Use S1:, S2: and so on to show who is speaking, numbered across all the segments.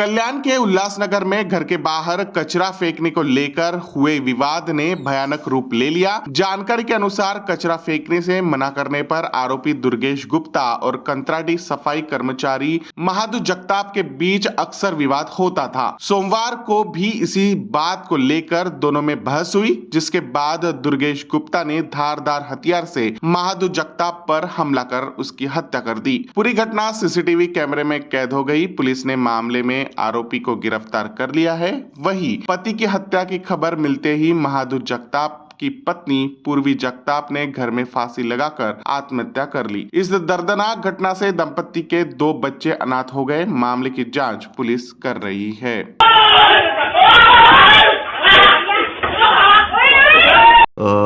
S1: कल्याण के उल्लासनगर में घर के बाहर कचरा फेंकने को लेकर हुए विवाद ने भयानक रूप ले लिया। जानकारी के अनुसार कचरा फेंकने से मना करने पर आरोपी दुर्गेश गुप्ता और कंत्राटी सफाई कर्मचारी महादु जगताप के बीच अक्सर विवाद होता था। सोमवार को भी इसी बात को लेकर दोनों में बहस हुई, जिसके बाद दुर्गेश गुप्ता ने धारदार हथियार से महादु जगताप पर हमला कर उसकी हत्या कर दी। पूरी घटना सीसीटीवी कैमरे में कैद हो गई। पुलिस ने मामले में आरोपी को गिरफ्तार कर लिया है। वहीं पति की हत्या की खबर मिलते ही महादु जगताप की पत्नी पूर्वी जगताप ने घर में फांसी लगाकर आत्महत्या कर ली। इस दर्दनाक घटना से दंपति के 2 बच्चे अनाथ हो गए। मामले की जांच पुलिस कर रही है।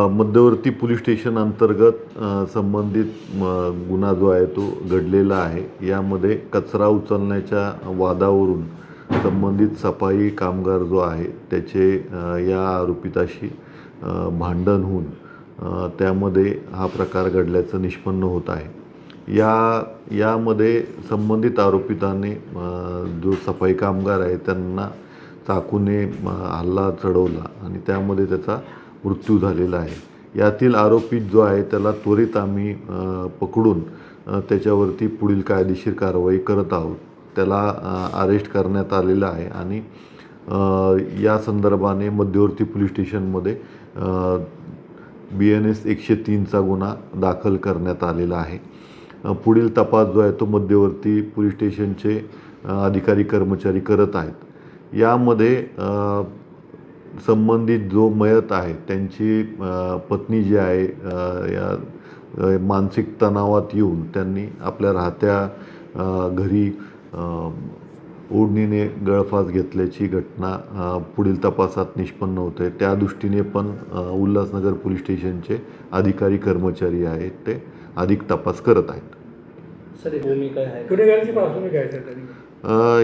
S2: मध्यवर्ती पोलीस स्टेशन अंतर्गत संबंधित गुन्हा जो आहे तो घडलेला आहे। यामध्ये कचरा उचलण्याच्या वादावरून संबंधित सफाई कामगार जो आहे त्याचे या आरोपिताशी भांडण होऊन त्यामध्ये हा प्रकार घडल्याचं निष्पन्न होत आहे। यामध्ये संबंधित आरोपिताने जो सफाई कामगार आहे त्यांना चाकूने हल्ला चढवला आणि त्यामध्ये त्याचा मृत्यू झालेला आहे। यातील आरोपी जो आहे त्याला त्वरित आम्ही पकडून त्याच्यावरती पुढील कायदेशीर कारवाई करत आहोत। त्याला अरेस्ट करण्यात आलेला आहे आणि या संदर्भाने मध्यवर्ती पोलीस स्टेशनमध्ये BNS 103चा गुन्हा दाखल करण्यात आलेला आहे। पुढील तपास जो आहे तो मध्यवर्ती पोलीस स्टेशनचे अधिकारी कर्मचारी करत आहेत। यामध्ये संबंधित जो मयत आहे त्यांची पत्नी जी आहे या मानसिक तणावात येऊन त्यांनी आपल्या राहत्या घरी ओढणीने गळफास घेतल्याची घटना पुढील तपासात निष्पन्न होते। त्या दृष्टीने पण उल्हासनगर पोलीस स्टेशनचे अधिकारी कर्मचारी आहेत ते अधिक तपास करत आहेत।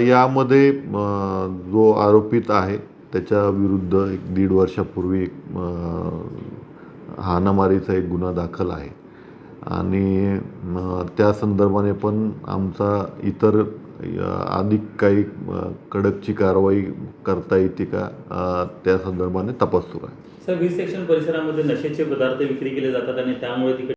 S2: यामध्ये जो आरोपित आहे त्याच्या विरुद्ध 1.5 वर्षापूर्वी हाणामारीचा एक गुन्हा दाखल आहे आणि त्या संदर्भाने पण आमचा इतर अधिक काही कडकची कारवाई करता येते का त्या संदर्भाने तपास सुरू आहे।
S3: सर 20 सेक्शन परिसरामध्ये नशेचे पदार्थ विक्री केले जातात आणि त्यामुळे